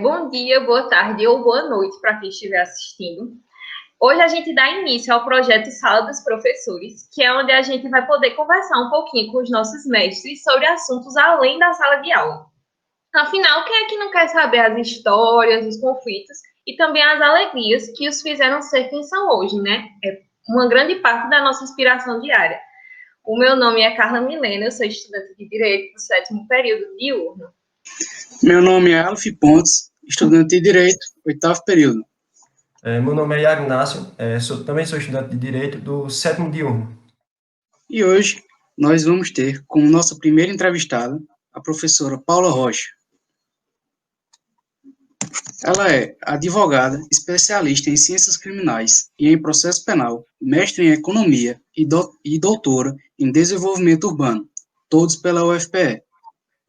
Bom dia, boa tarde ou boa noite para quem estiver assistindo. Hoje a gente dá início ao projeto Sala dos Professores, que é onde a gente vai poder conversar um pouquinho com os nossos mestres sobre assuntos além da sala de aula. Afinal, quem é que não quer saber as histórias, os conflitos e também as alegrias que os fizeram ser quem são hoje, né? É uma grande parte da nossa inspiração diária. O meu nome é Carla Milena, eu sou estudante de Direito do 7º período diurno. Meu nome é Alf Pontes, estudante de Direito, 8º período. Meu nome é Iago Inácio, também sou estudante de Direito do 7º diurno. E hoje nós vamos ter como nossa primeira entrevistada a professora Paula Rocha. Ela é advogada, especialista em ciências criminais e em processo penal, mestre em economia e doutora em desenvolvimento urbano, todos pela UFPE,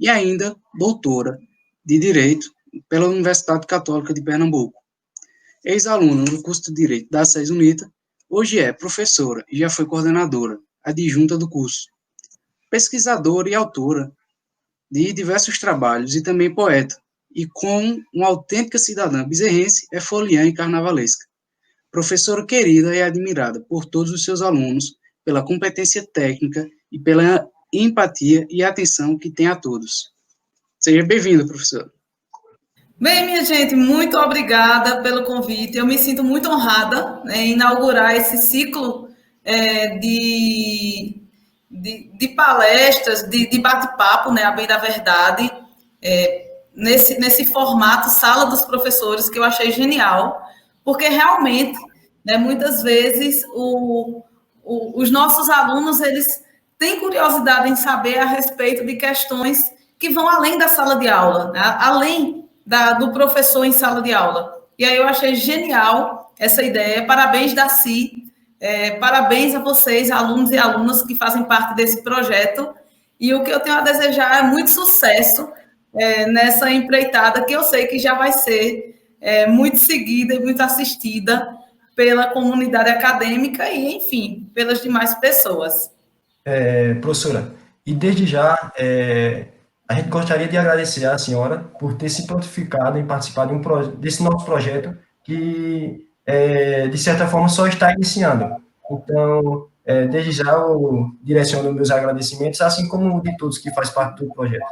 e ainda doutora de Direito pela Universidade Católica de Pernambuco. Ex-aluna do curso de Direito da SES UNITA, hoje é professora e já foi coordenadora adjunta do curso. Pesquisadora e autora de diversos trabalhos e também poeta, e com uma autêntica cidadã bezerrense, é foliã e carnavalesca. Professora querida e admirada por todos os seus alunos, pela competência técnica e pela empatia e atenção que tem a todos. Seja bem-vinda, professora. Bem, minha gente, muito obrigada pelo convite. Eu me sinto muito honrada em inaugurar esse ciclo de palestras, de bate-papo, né, a bem da verdade, nesse formato Sala dos Professores, que eu achei genial, porque realmente, né, muitas vezes, os nossos alunos, eles têm curiosidade em saber a respeito de questões que vão além da sala de aula, né, além do professor em sala de aula. E aí eu achei genial essa ideia. Parabéns, Daci. Parabéns a vocês, alunos e alunas que fazem parte desse projeto. E o que eu tenho a desejar é muito sucesso nessa empreitada, que eu sei que já vai ser muito seguida e muito assistida pela comunidade acadêmica e, enfim, pelas demais pessoas. Professora, e desde já, a gente gostaria de agradecer à senhora por ter se prontificado em participar desse nosso projeto que, de certa forma, só está iniciando. Então, desde já, eu direciono meus agradecimentos, assim como de todos que fazem parte do projeto.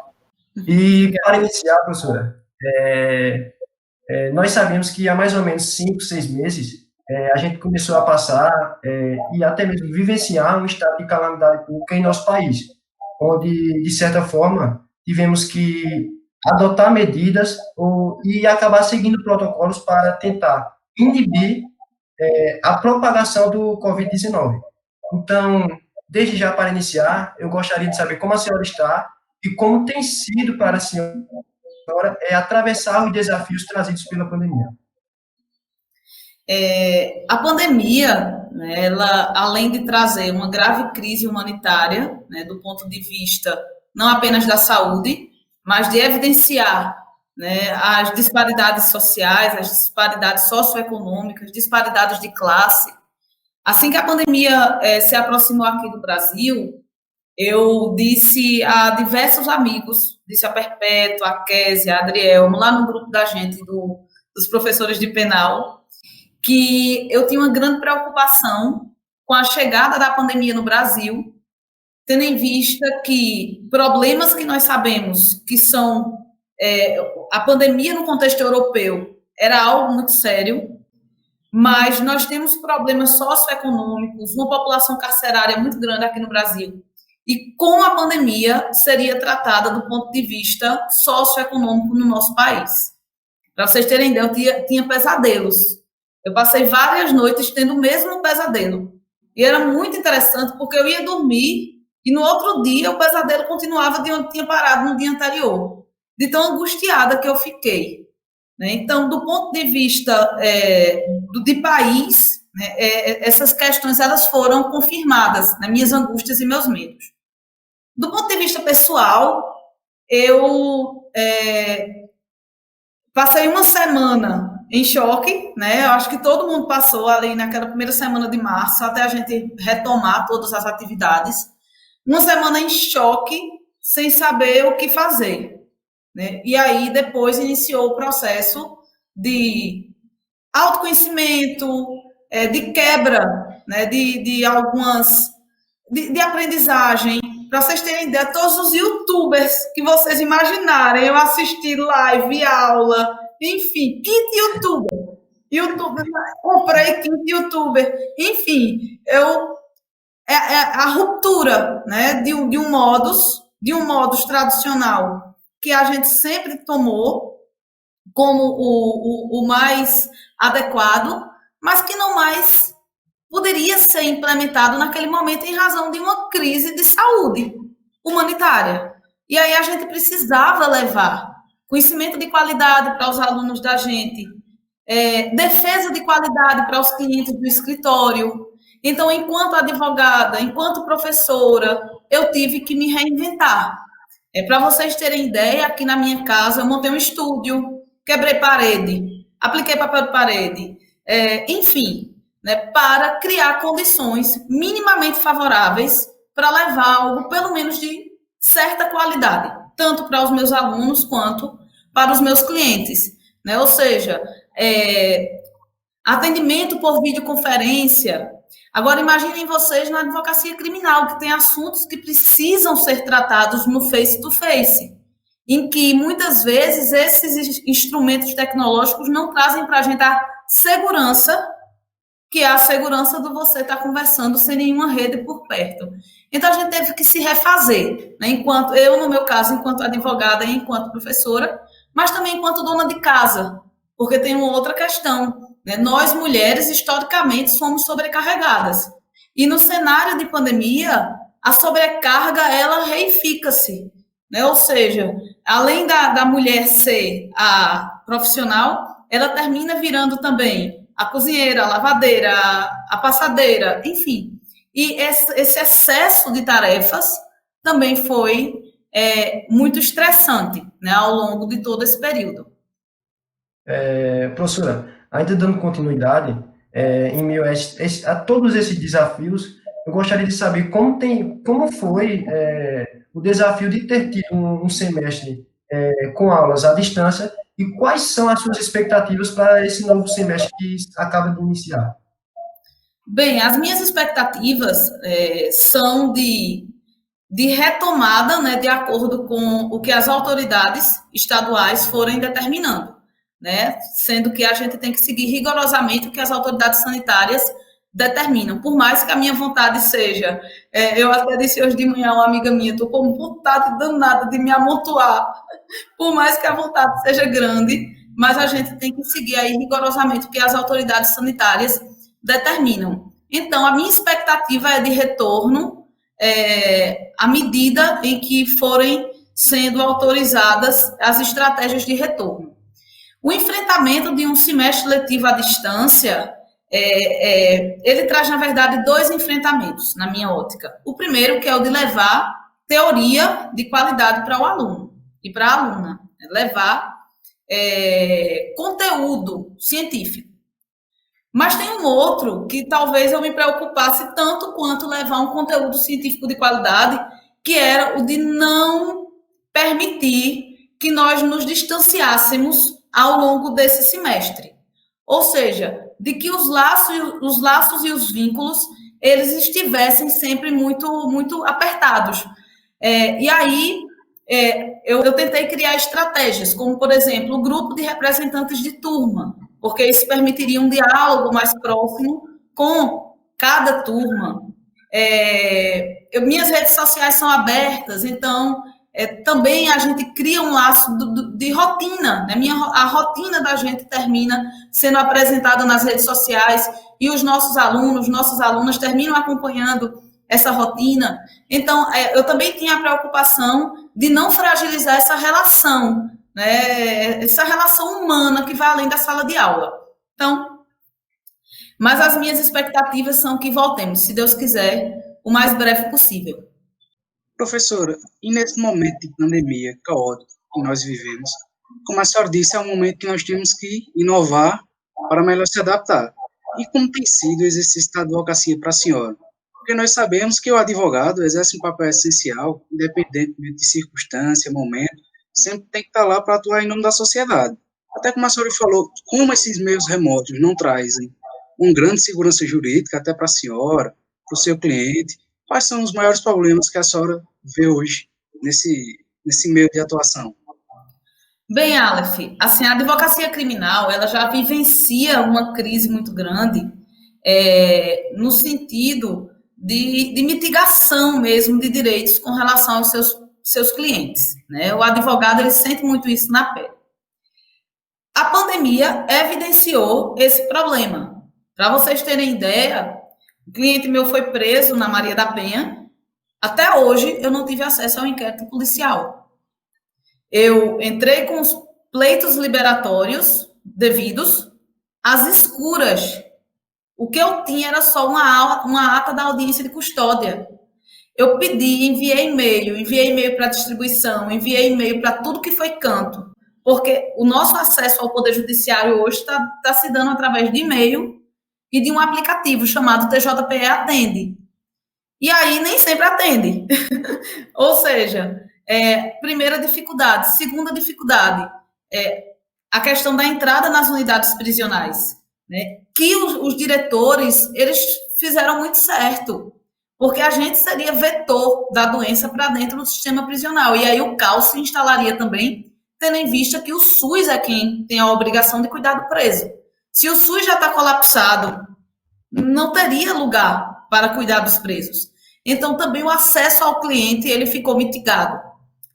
E, para iniciar, professora, nós sabemos que há mais ou menos 5, 6 meses, a gente começou a passar e até mesmo vivenciar um estado de calamidade pública em nosso país, onde, de certa forma, tivemos que adotar medidas e acabar seguindo protocolos para tentar inibir a propagação do Covid-19. Então, desde já para iniciar, eu gostaria de saber como a senhora está e como tem sido para a senhora atravessar os desafios trazidos pela pandemia. A pandemia, né, ela, além de trazer uma grave crise humanitária, né, do ponto de vista não apenas da saúde, mas de evidenciar, né, as disparidades sociais, as disparidades socioeconômicas, disparidades de classe. Assim que a pandemia se aproximou aqui do Brasil, eu disse a diversos amigos, disse a Perpétua, a Késia, a Adriel, lá no grupo da gente, dos professores de penal, que eu tinha uma grande preocupação com a chegada da pandemia no Brasil, tendo em vista que problemas que nós sabemos que são a pandemia no contexto europeu era algo muito sério, mas nós temos problemas socioeconômicos, uma população carcerária muito grande aqui no Brasil, e como a pandemia seria tratada do ponto de vista socioeconômico no nosso país. Para vocês terem ideia, eu tinha pesadelos. Eu passei várias noites tendo o mesmo pesadelo. E era muito interessante porque eu ia dormir e no outro dia o pesadelo continuava de onde tinha parado no dia anterior, de tão angustiada que eu fiquei. Né? Então, do ponto de vista de país, né, essas questões elas foram confirmadas, né, minhas angústias e meus medos. Do ponto de vista pessoal, eu passei uma semana em choque, né? Eu acho que todo mundo passou ali naquela primeira semana de março, até a gente retomar todas as atividades. Uma semana em choque, sem saber o que fazer. né? E aí depois iniciou o processo de autoconhecimento, de quebra, né, de algumas, de aprendizagem. Para vocês terem ideia, todos os youtubers que vocês imaginarem, eu assisti live, aula, enfim, kit youtuber, comprei kit youtuber, enfim, a ruptura, né, de um modus tradicional que a gente sempre tomou como o mais adequado, mas que não mais poderia ser implementado naquele momento em razão de uma crise de saúde humanitária. E aí a gente precisava levar conhecimento de qualidade para os alunos da gente, defesa de qualidade para os clientes do escritório. Então, enquanto advogada, enquanto professora, eu tive que me reinventar. Para vocês terem ideia, aqui na minha casa eu montei um estúdio, quebrei parede, apliquei papel de parede, enfim, né, para criar condições minimamente favoráveis para levar algo, pelo menos, de certa qualidade, tanto para os meus alunos quanto para os meus clientes, né? Ou seja, atendimento por videoconferência. Agora, imaginem vocês na advocacia criminal, que tem assuntos que precisam ser tratados no face-to-face, em que, muitas vezes, esses instrumentos tecnológicos não trazem para a gente a segurança, que é a segurança de você estar conversando sem nenhuma rede por perto. Então, a gente teve que se refazer, né? Enquanto eu, no meu caso, enquanto advogada e enquanto professora, mas também enquanto dona de casa, porque tem uma outra questão, né? Nós, mulheres, historicamente, somos sobrecarregadas. E no cenário de pandemia, a sobrecarga, ela reifica-se, né? Ou seja, além da mulher ser a profissional, ela termina virando também a cozinheira, a lavadeira, a passadeira, enfim. E esse excesso de tarefas também foi muito estressante, né, ao longo de todo esse período. Professora, ainda dando continuidade, em meio a todos esses desafios, eu gostaria de saber como foi o desafio de ter tido um semestre com aulas à distância e quais são as suas expectativas para esse novo semestre que acaba de iniciar. Bem, as minhas expectativas são de retomada, né, de acordo com o que as autoridades estaduais forem determinando, né, sendo que a gente tem que seguir rigorosamente o que as autoridades sanitárias determinam, por mais que a minha vontade seja, eu até disse hoje de manhã a uma amiga minha, estou com vontade danada de me amontoar, por mais que a vontade seja grande, mas a gente tem que seguir aí rigorosamente o que as autoridades sanitárias determinam. Então, a minha expectativa é de retorno à medida em que forem sendo autorizadas as estratégias de retorno. O enfrentamento de um semestre letivo à distância, ele traz, na verdade, dois enfrentamentos, na minha ótica. O primeiro, que é o de levar teoria de qualidade para o aluno e para a aluna, levar conteúdo científico. Mas tem um outro que talvez eu me preocupasse tanto quanto levar um conteúdo científico de qualidade, que era o de não permitir que nós nos distanciássemos ao longo desse semestre. Ou seja, de que os laços e os vínculos, eles estivessem sempre muito, muito apertados. E aí, eu tentei criar estratégias, como, por exemplo, o grupo de representantes de turma, porque isso permitiria um diálogo mais próximo com cada turma. Minhas redes sociais são abertas, então também a gente cria um laço de rotina, né? A rotina da gente termina sendo apresentada nas redes sociais e os nossos alunos, nossas alunas terminam acompanhando essa rotina. Então, eu também tinha a preocupação de não fragilizar essa relação, né? Essa relação humana que vai além da sala de aula. Então, mas as minhas expectativas são que voltemos, se Deus quiser, o mais breve possível. Professora, e nesse momento de pandemia caótico que nós vivemos, como a senhora disse, é um momento que nós temos que inovar para melhor se adaptar. E como tem sido o exercício da advocacia para a senhora? Porque nós sabemos que o advogado exerce um papel essencial, independentemente de circunstância, momento, sempre tem que estar lá para atuar em nome da sociedade. Até como a senhora falou, como esses meios remotos não trazem uma grande segurança jurídica até para a senhora, para o seu cliente, quais são os maiores problemas que a senhora vê hoje nesse meio de atuação? Bem, Aleph, assim, a advocacia criminal, ela já vivencia uma crise muito grande, no sentido de mitigação mesmo de direitos com relação aos seus clientes, né? O advogado, ele sente muito isso na pele. A pandemia evidenciou esse problema. Para vocês terem ideia, o cliente meu foi preso na Maria da Penha. Até hoje, eu não tive acesso ao inquérito policial. Eu entrei com os pleitos liberatórios devidos às escuras. O que eu tinha era só uma ata da audiência de custódia. Eu pedi, enviei e-mail para distribuição, enviei e-mail para tudo que foi canto, porque o nosso acesso ao Poder Judiciário hoje está se dando através de e-mail e de um aplicativo chamado TJPE Atende. E aí nem sempre atende. Ou seja, primeira dificuldade. Segunda dificuldade, a questão da entrada nas unidades prisionais, né? Que os diretores, eles fizeram muito certo, porque a gente seria vetor da doença para dentro do sistema prisional. E aí o caos se instalaria também, tendo em vista que o SUS é quem tem a obrigação de cuidar do preso. Se o SUS já está colapsado, não teria lugar para cuidar dos presos. Então, também o acesso ao cliente, ele ficou mitigado.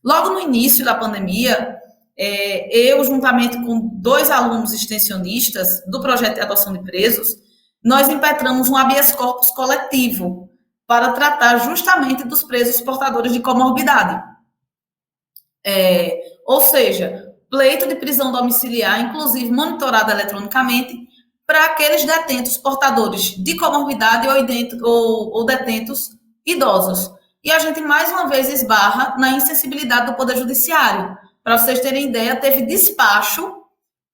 Logo no início da pandemia, eu, juntamente com 2 alunos extensionistas do projeto de adoção de presos, nós impetramos um habeas corpus coletivo para tratar justamente dos presos portadores de comorbidade. Ou seja, pleito de prisão domiciliar, inclusive monitorado eletronicamente, para aqueles detentos portadores de comorbidade ou detentos idosos. E a gente, mais uma vez, esbarra na insensibilidade do Poder Judiciário. Para vocês terem ideia, teve despacho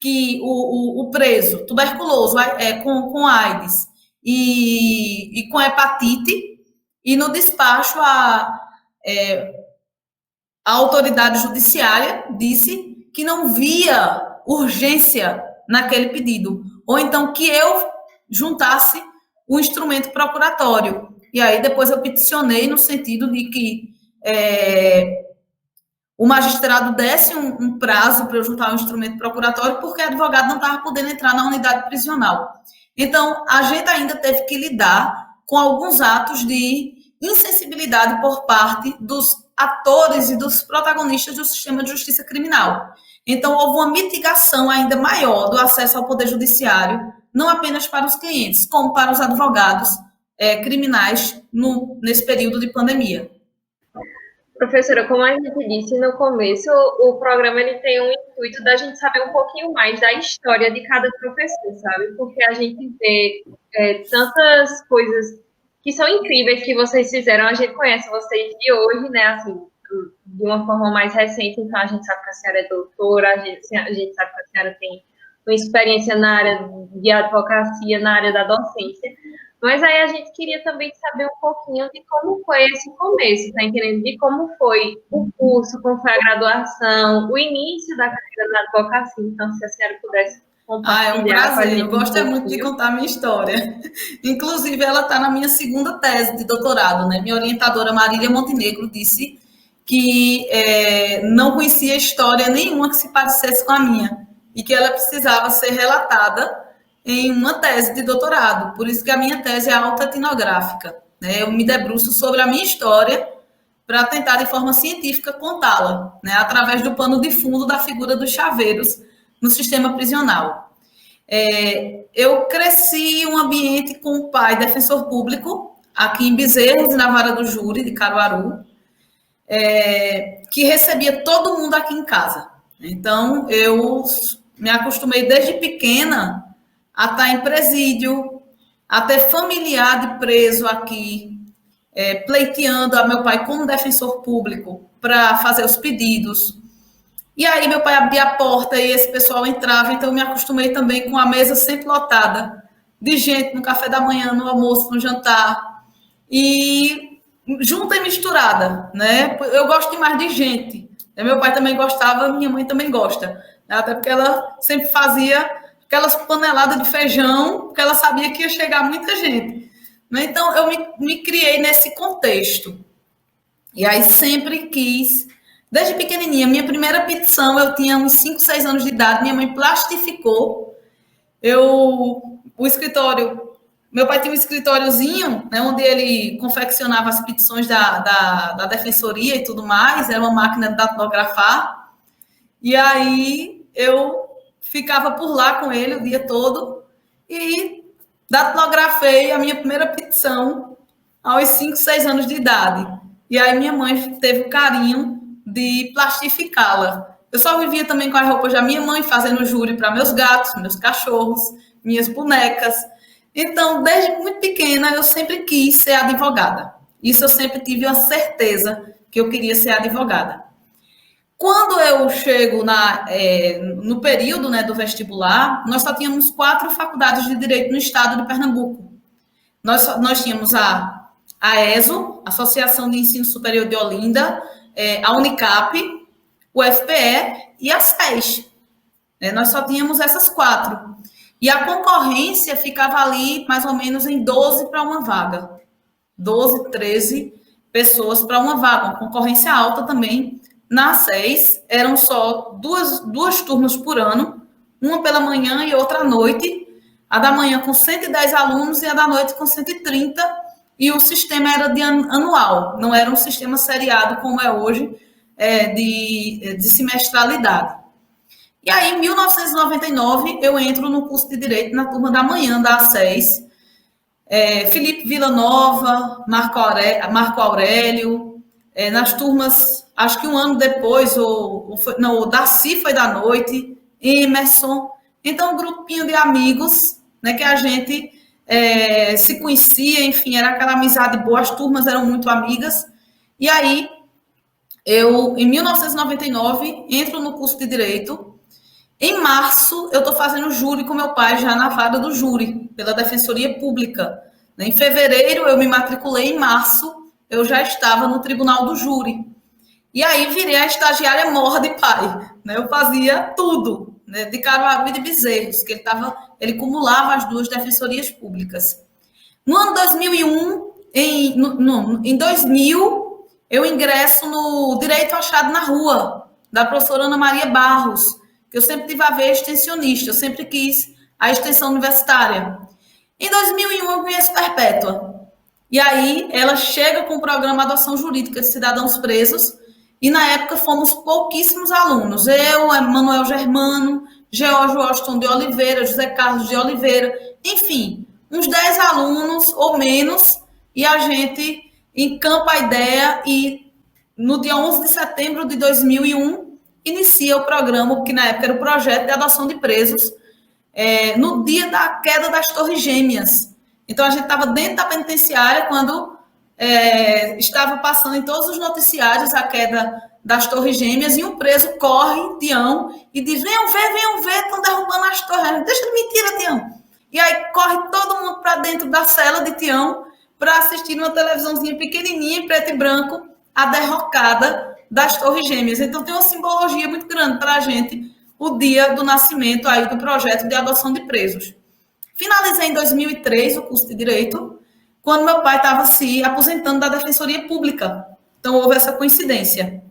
que o preso tuberculoso com AIDS e com hepatite, e no despacho a autoridade judiciária disse que não via urgência naquele pedido, ou então que eu juntasse o instrumento procuratório. E aí depois eu peticionei no sentido de que o magistrado desse um prazo para eu juntar o instrumento procuratório, porque o advogado não estava podendo entrar na unidade prisional. Então, a gente ainda teve que lidar com alguns atos de insensibilidade por parte dos atores e dos protagonistas do sistema de justiça criminal. Então, houve uma mitigação ainda maior do acesso ao Poder Judiciário, não apenas para os clientes, como para os advogados criminais nesse período de pandemia. Professora, como a gente disse no começo, o programa ele tem um intuito da gente saber um pouquinho mais da história de cada professor, sabe? Porque a gente vê tantas coisas que são incríveis que vocês fizeram. A gente conhece vocês de hoje, né? Assim, de uma forma mais recente, então a gente sabe que a senhora é doutora, a gente sabe que a senhora tem uma experiência na área de advocacia, na área da docência. Mas aí a gente queria também saber um pouquinho de como foi esse começo, tá entendendo? De como foi o curso, como foi a graduação, o início da carreira na advocacia. Então, se a senhora pudesse compartilhar. É um prazer, eu gosto muito de contar a minha história. Inclusive, ela está na minha segunda tese de doutorado, né? Minha orientadora, Marília Montenegro, disse que não conhecia história nenhuma que se parecesse com a minha e que ela precisava ser relatada em uma tese de doutorado. Por isso que a minha tese é autoetnográfica, né? Eu me debruço sobre a minha história para tentar, de forma científica, contá-la, né? Através do pano de fundo da figura dos chaveiros no sistema prisional. Eu cresci em um ambiente com o pai defensor público, aqui em Bezerros, na Vara do Júri, de Caruaru, que recebia todo mundo aqui em casa. Então, eu me acostumei desde pequena a estar em presídio, a ter familiar de preso aqui, pleiteando a meu pai como defensor público para fazer os pedidos. E aí meu pai abria a porta e esse pessoal entrava, então eu me acostumei também com a mesa sempre lotada de gente no café da manhã, no almoço, no jantar, e junta e misturada, né? Eu gosto demais de gente. Meu pai também gostava, minha mãe também gosta. Até porque ela sempre fazia aquelas paneladas de feijão, porque ela sabia que ia chegar muita gente. Então, eu me criei nesse contexto. E aí sempre quis, desde pequenininha, minha primeira petição, eu tinha uns 5, 6 anos de idade, minha mãe plastificou. O escritório, meu pai tinha um escritóriozinho, né, onde ele confeccionava as petições da defensoria e tudo mais, era uma máquina de datilografar. E aí eu ficava por lá com ele o dia todo e datilografei a minha primeira petição aos 5, 6 anos de idade. E aí minha mãe teve o carinho de plastificá-la. Eu só vivia também com as roupas da minha mãe, fazendo júri para meus gatos, meus cachorros, minhas bonecas. Então, desde muito pequena, eu sempre quis ser advogada. Isso eu sempre tive a certeza que eu queria ser advogada. Quando eu chego no período, né, do vestibular, nós só tínhamos 4 faculdades de Direito no estado de Pernambuco. Nós tínhamos a ESO, Associação de Ensino Superior de Olinda, a Unicap, o FPE e a SES. Nós só tínhamos essas 4. E a concorrência ficava ali mais ou menos em 12 para uma vaga. 12, 13 pessoas para uma vaga. Uma concorrência alta também. Na SES, eram só duas turmas por ano, uma pela manhã e outra à noite. A da manhã com 110 alunos e a da noite com 130. E o sistema era de anual, não era um sistema seriado como é hoje, de semestralidade. E aí, em 1999, eu entro no curso de Direito na turma da manhã da A6. Felipe Villanova, Marco Aurélio, nas turmas, acho que um ano depois, o Darcy foi da noite, Emerson. Então, um grupinho de amigos, né, que a gente se conhecia, enfim, era aquela amizade boa, as turmas eram muito amigas. E aí, eu, em 1999, entro no curso de Direito. Em março, eu estou fazendo júri com meu pai, já na vaga do júri, pela Defensoria Pública. Em fevereiro, eu me matriculei, em março, eu já estava no Tribunal do Júri. E aí, virei a estagiária morra de pai. Eu fazia tudo, de Caruaru e de Bezerros, que ele cumulava as 2 defensorias públicas. No ano 2001, em 2000, eu ingresso no Direito Achado na Rua, da professora Ana Maria Barros, que eu sempre tive a ver extensionista, eu sempre quis a extensão universitária. Em 2001, eu conheço Perpétua. E aí, ela chega com o programa Adoção Jurídica de Cidadãos Presos, e na época fomos pouquíssimos alunos. Eu, Manuel Germano, George Washington de Oliveira, José Carlos de Oliveira, enfim, uns 10 alunos ou menos, e a gente encampa a ideia e no dia 11 de setembro de 2001, inicia o programa, que na época era o projeto de adoção de presos, no dia da queda das Torres Gêmeas. Então, a gente estava dentro da penitenciária quando estava passando em todos os noticiários a queda das Torres Gêmeas, e um preso corre, Tião, e diz, venham ver, estão derrubando as torres. Deixa de mentira, Tião. E aí corre todo mundo para dentro da cela de Tião para assistir numa televisãozinha pequenininha, em preto e branco, a derrocada das Torres Gêmeas. Então, tem uma simbologia muito grande para a gente o dia do nascimento aí do projeto de adoção de presos. Finalizei em 2003 o curso de Direito, quando meu pai estava se aposentando da Defensoria Pública. Então, houve essa coincidência.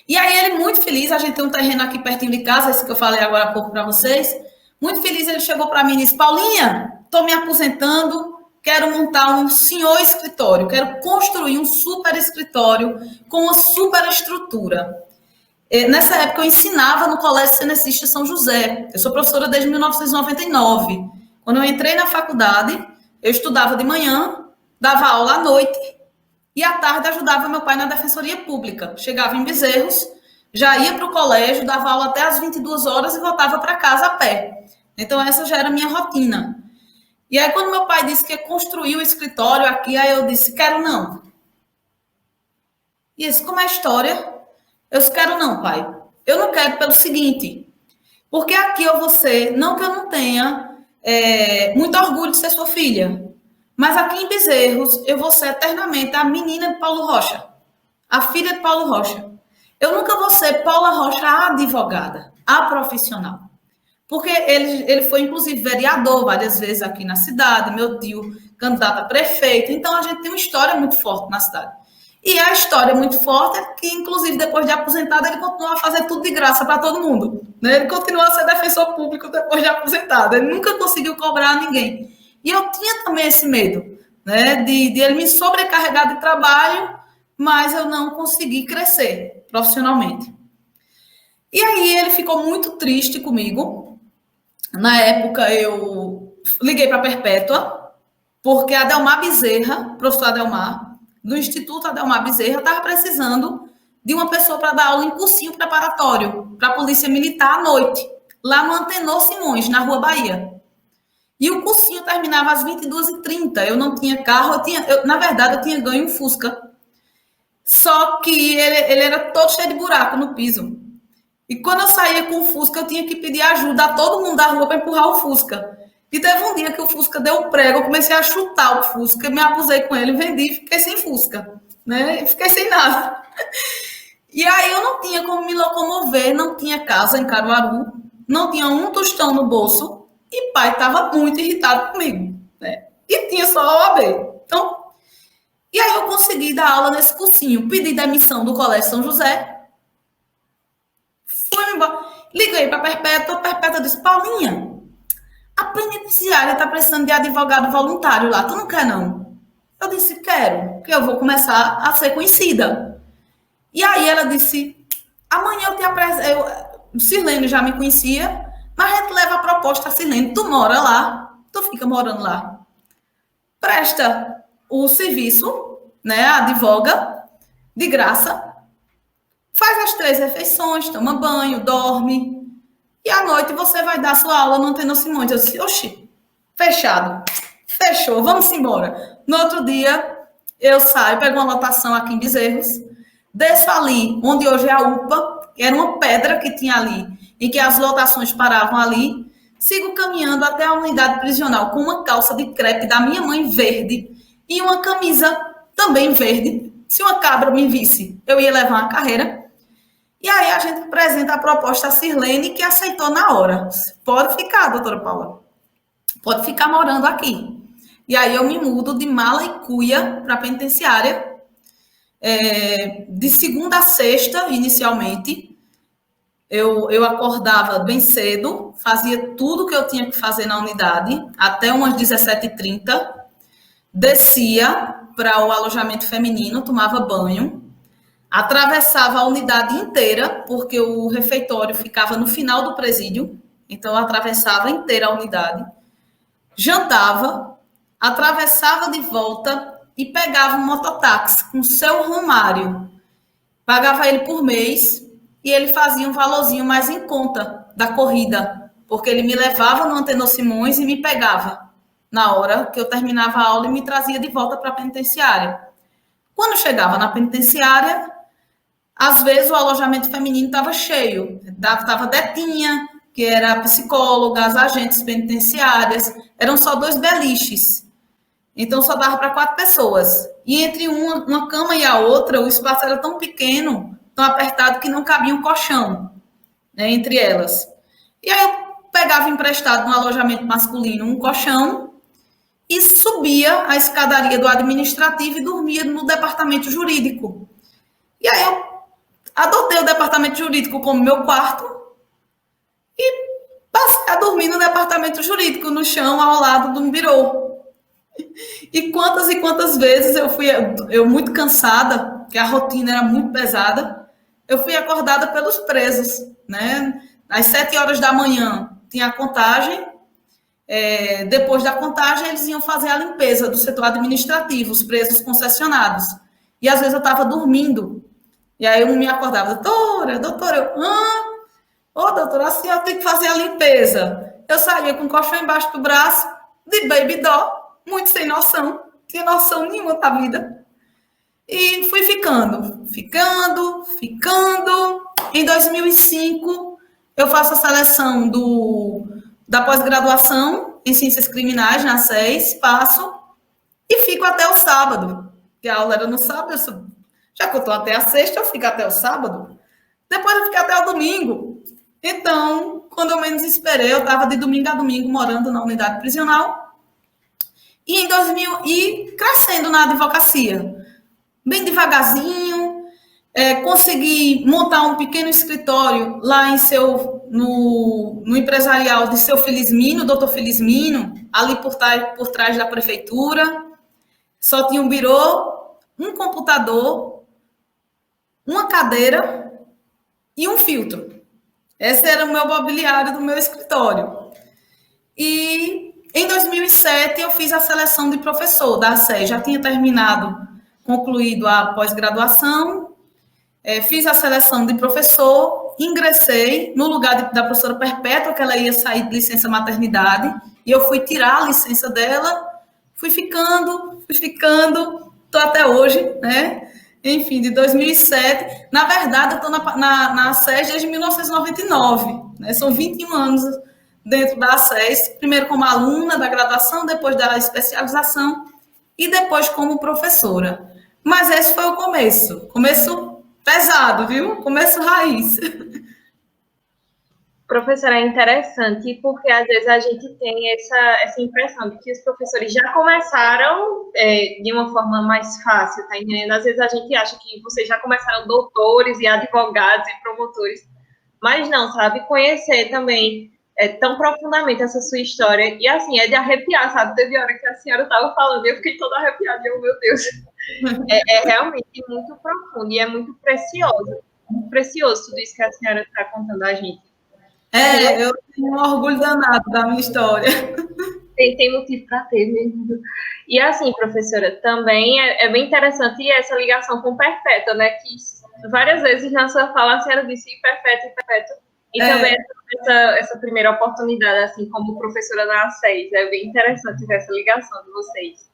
E aí, ele muito feliz, a gente tem um terreno aqui pertinho de casa, esse que eu falei agora há pouco para vocês, muito feliz, ele chegou para mim e disse, Paulinha, estou me aposentando, quero montar um senhor escritório, quero construir um super escritório com uma super estrutura. Nessa época, eu ensinava no Colégio Cenecista São José. Eu sou professora desde 1999. Quando eu entrei na faculdade, eu estudava de manhã, dava aula à noite, e à tarde ajudava meu pai na Defensoria Pública. Chegava em Bezerros, já ia para o colégio, dava aula até às 22 horas e voltava para casa a pé. Então, essa já era a minha rotina. E aí, quando meu pai disse que ia construir o escritório aqui, aí eu disse, quero não. E ele disse, como é a história? Eu disse, quero não, pai. Eu não quero pelo seguinte, porque aqui eu vou ser, não que eu não tenha muito orgulho de ser sua filha, mas aqui em Bezerros eu vou ser eternamente a menina de Paulo Rocha, a filha de Paulo Rocha. Eu nunca vou ser Paula Rocha, a advogada, a profissional. Porque ele foi, inclusive, vereador várias vezes aqui na cidade, meu tio, candidato a prefeito. Então, a gente tem uma história muito forte na cidade. E a história muito forte é que, inclusive, depois de aposentado, ele continua a fazer tudo de graça para todo mundo. Né? Ele continua a ser defensor público depois de aposentado. Ele nunca conseguiu cobrar ninguém. E eu tinha também esse medo, né, de ele me sobrecarregar de trabalho, mas eu não consegui crescer profissionalmente. E aí ele ficou muito triste comigo. Na época eu liguei para a Perpétua, porque a Adelmar Bezerra, professor Adelmar, do Instituto Adelmar Bezerra, estava precisando de uma pessoa para dar aula em cursinho preparatório para a Polícia Militar à noite, lá no Antenor Simões, na Rua Bahia. E o cursinho terminava às 22h30. Eu não tinha carro, na verdade, eu tinha ganho um Fusca. Só que ele era todo cheio de buraco no piso. E quando eu saía com o Fusca, eu tinha que pedir ajuda a todo mundo da rua para empurrar o Fusca. E teve um dia que o Fusca deu um prego, eu comecei a chutar o Fusca, me abusei com ele, vendi e fiquei sem Fusca. Né? E fiquei sem nada. E aí eu não tinha como me locomover, não tinha casa em Caruaru, não tinha um tostão no bolso, e pai estava muito irritado comigo. Né? E tinha só a OAB. Então, e aí eu consegui dar aula nesse cursinho, pedi demissão do Colégio São José, fui embora, liguei para a Perpétua disse, Paulinha, a penitenciária está precisando de advogado voluntário lá, tu não quer não? Eu disse, quero, porque eu vou começar a ser conhecida. E aí ela disse, amanhã eu te apresento, Sirlene já me conhecia, mas a gente leva a proposta a Sirlene, tu mora lá, tu fica morando lá, presta o serviço, né, advoga, de graça, faz as 3 refeições, toma banho, dorme, e à noite você vai dar sua aula no Antenor Simões. Eu disse, oxi, fechado, fechou, vamos embora. No outro dia, eu saio, pego uma lotação aqui em Bezerros, desço ali, onde hoje é a UPA, era uma pedra que tinha ali, em que as lotações paravam ali, sigo caminhando até a unidade prisional com uma calça de crepe da minha mãe verde e uma camisa também verde. Se uma cabra me visse, eu ia levar uma carreira. E aí a gente apresenta a proposta a Sirlene, que aceitou na hora. Pode ficar, doutora Paula. Pode ficar morando aqui. E aí eu me mudo de mala e cuia para a penitenciária, de segunda a sexta, inicialmente. Eu acordava bem cedo, fazia tudo que eu tinha que fazer na unidade, até umas 17h30, descia para o alojamento feminino, tomava banho, atravessava a unidade inteira, porque o refeitório ficava no final do presídio, então eu atravessava inteira a unidade, jantava, atravessava de volta e pegava um mototáxi com o seu Romário, pagava ele por mês e ele fazia um valorzinho mais em conta da corrida, porque ele me levava no Antenor Simões e me pegava na hora que eu terminava a aula e me trazia de volta para a penitenciária. Quando chegava na penitenciária, às vezes o alojamento feminino estava cheio, estava Detinha, que era psicóloga, as agentes penitenciárias, eram só 2 beliches, então só dava para 4 pessoas, e entre uma cama e a outra, o espaço era tão pequeno, tão apertado, que não cabia um colchão, né, entre elas. E aí eu pegava emprestado no alojamento masculino um colchão, e subia a escadaria do administrativo e dormia no departamento jurídico. E aí eu adotei o departamento jurídico como meu quarto e passei a dormir no departamento jurídico, no chão, ao lado de um birô. E quantas vezes eu muito cansada, que a rotina era muito pesada, eu fui acordada pelos presos, né? Às 7h da manhã tinha a contagem, depois da contagem eles iam fazer a limpeza do setor administrativo, os presos concessionados. E às vezes eu estava dormindo, e aí eu me acordava, doutora, doutora, a senhora tem que fazer a limpeza. Eu saía com o colchão embaixo do braço, de baby doll, muito sem noção, não tinha noção nenhuma da vida. E fui ficando. Em 2005, eu faço a seleção da pós-graduação em Ciências Criminais, na SES, passo e fico até o sábado, que a aula era no sábado, já que eu estou até a sexta, eu fico até o sábado. Depois eu fiquei até o domingo. Então, quando eu menos esperei, eu estava de domingo a domingo morando na unidade prisional e em 2000 e crescendo na advocacia, bem devagarzinho. Consegui montar um pequeno escritório lá no empresarial de seu Felizmino, doutor Felizmino, ali por trás da prefeitura. Só tinha um birô, um computador, uma cadeira e um filtro. Esse era o meu mobiliário do meu escritório. E em 2007 eu fiz a seleção de professor da SES. Já tinha concluído a pós-graduação, fiz a seleção de professor, ingressei no lugar da professora Perpétua, que ela ia sair de licença maternidade, e eu fui tirar a licença dela, fui ficando, estou até hoje, né? Enfim, de 2007. Na verdade, eu estou na SES desde 1999, né? São 21 anos dentro da SES, primeiro como aluna da graduação, depois da especialização e depois como professora. Mas esse foi o começo pesado, viu? Começo raiz. Professora, é interessante porque às vezes a gente tem essa impressão de que os professores já começaram de uma forma mais fácil, tá entendendo? Às vezes a gente acha que vocês já começaram doutores e advogados e promotores, mas não, sabe? Conhecer também tão profundamente essa sua história, e assim, é de arrepiar, sabe? Teve hora que a senhora estava falando e eu fiquei toda arrepiada, e eu, meu Deus, é realmente muito profundo e é muito precioso tudo isso que a senhora está contando a gente. Eu tenho um orgulho danado da minha história. Tem motivo para ter mesmo. E assim, professora, também é bem interessante essa ligação com Perpétua, né? Que várias vezes na sua fala a senhora disse Perpétua. E também essa primeira oportunidade, assim, como professora na SES. É bem interessante essa ligação de vocês.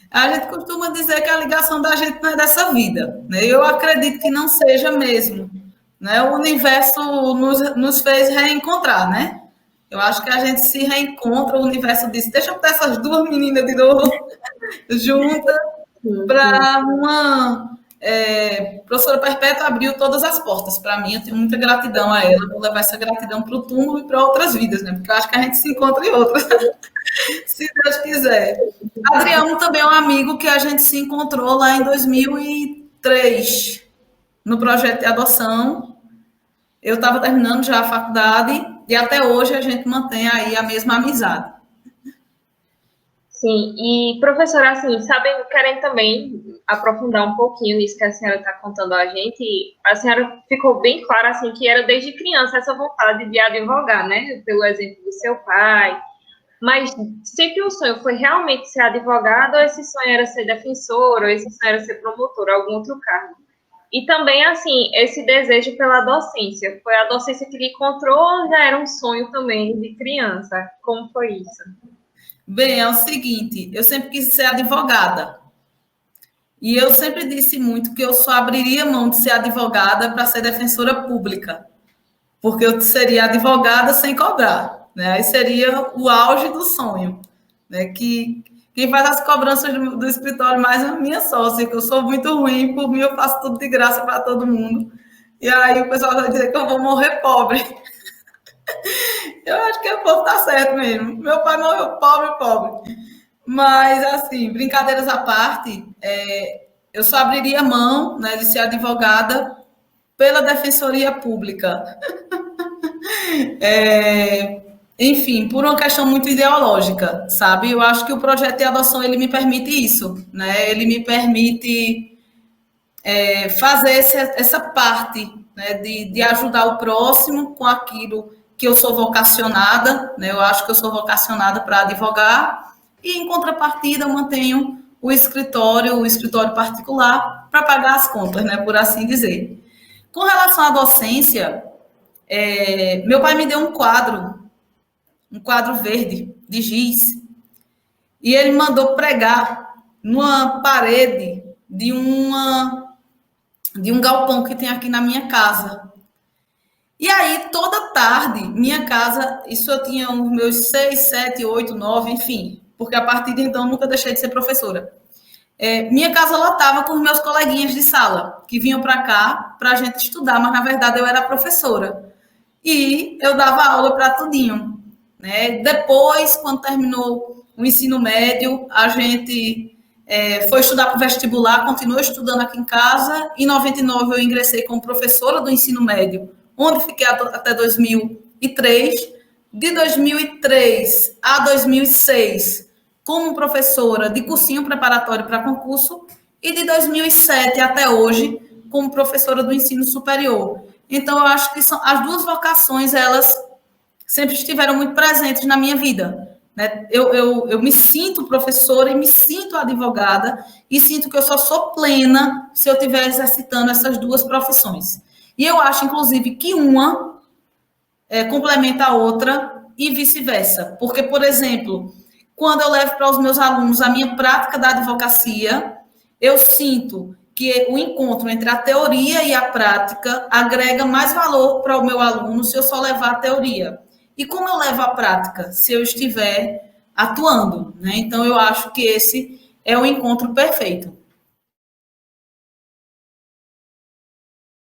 A gente costuma dizer que a ligação da gente não é dessa vida, né? Eu acredito que não seja mesmo. Né? O universo nos fez reencontrar, né? Eu acho que a gente se reencontra, o universo disse, deixa eu botar essas duas meninas de novo juntas para uma... professora Perpétua abriu todas as portas para mim, eu tenho muita gratidão a ela, vou levar essa gratidão para o túmulo e para outras vidas, né? Porque eu acho que a gente se encontra em outras, se Deus quiser. Adriano também é um amigo que a gente se encontrou lá em 2003, no projeto de adoção. Eu estava terminando já a faculdade e até hoje a gente mantém aí a mesma amizade. Sim, e professora, assim, querem também aprofundar um pouquinho nisso que a senhora está contando a gente, a senhora ficou bem clara, assim, que era desde criança essa vontade de advogar, né, pelo exemplo do seu pai, mas sempre o sonho foi realmente ser advogado, ou esse sonho era ser defensor, ou esse sonho era ser promotor, algum outro cargo? E também, assim, esse desejo pela docência, foi a docência que lhe encontrou ou já era um sonho também de criança? Como foi isso? Bem, é o seguinte, eu sempre quis ser advogada. E eu sempre disse muito que eu só abriria mão de ser advogada para ser defensora pública. Porque eu seria advogada sem cobrar, né? Aí seria o auge do sonho, né? Que quem faz as cobranças do escritório mais é a minha sócia, que eu sou muito ruim, por mim eu faço tudo de graça para todo mundo. E aí o pessoal vai dizer que eu vou morrer pobre. Eu acho que o povo tá certo mesmo. Meu pai morreu pobre. Mas, assim, brincadeiras à parte, eu só abriria mão, né, de ser advogada pela Defensoria Pública. Enfim, por uma questão muito ideológica, sabe? Eu acho que o projeto de adoção, ele me permite isso, né? Ele me permite fazer essa parte, né, de ajudar o próximo com aquilo que eu sou vocacionada, né? Eu acho que eu sou vocacionada para advogar, e em contrapartida eu mantenho o escritório particular para pagar as contas, né, por assim dizer. Com relação à docência, meu pai me deu um quadro verde de giz, e ele mandou pregar numa parede de um galpão que tem aqui na minha casa. E aí, toda tarde, minha casa, isso eu tinha os meus 6, 7, 8, 9, enfim, porque a partir de então eu nunca deixei de ser professora. minha casa lotava com os meus coleguinhas de sala, que vinham para cá para a gente estudar, mas na verdade eu era professora. E eu dava aula para tudinho. Né? Depois, quando terminou o ensino médio, a gente foi estudar para o vestibular, continuou estudando aqui em casa. Em 99 eu ingressei como professora do ensino médio, onde fiquei até 2003. De 2003 a 2006, como professora de cursinho preparatório para concurso, e de 2007 até hoje, como professora do ensino superior. Então, eu acho que as duas vocações, elas sempre estiveram muito presentes na minha vida. Né? Eu me sinto professora e me sinto advogada, e sinto que eu só sou plena se eu estiver exercitando essas duas profissões. E eu acho, inclusive, que uma complementa a outra e vice-versa. Porque, por exemplo, quando eu levo para os meus alunos a minha prática da advocacia, eu sinto que o encontro entre a teoria e a prática agrega mais valor para o meu aluno se eu só levar a teoria. E como eu levo a prática? Se eu estiver atuando. Né? Então, eu acho que esse é o encontro perfeito.